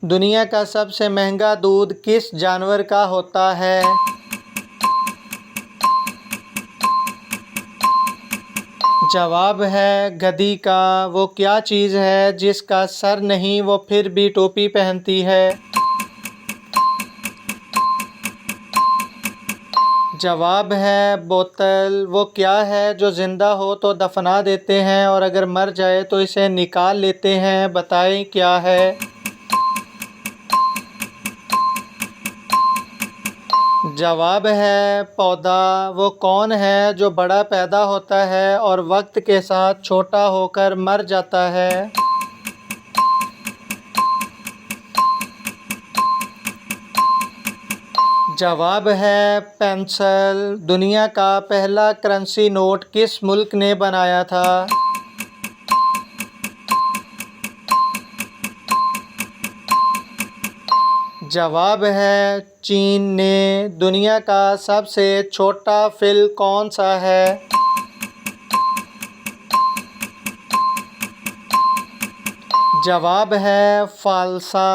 दुनिया का सबसे महंगा दूध किस जानवर का होता है? जवाब है गधी का। वो क्या चीज़ है जिसका सर नहीं वो फिर भी टोपी पहनती है? जवाब है बोतल। वो क्या है जो ज़िंदा हो तो दफना देते हैं और अगर मर जाए तो इसे निकाल लेते हैं? बताएं क्या है? जवाब है पौधा। वो कौन है जो बड़ा पैदा होता है और वक्त के साथ छोटा होकर मर जाता है? जवाब है पेंसिल। दुनिया का पहला करेंसी नोट किस मुल्क ने बनाया था? जवाब है चीन ने। दुनिया का सबसे छोटा फिल कौन सा है? जवाब है फालसा।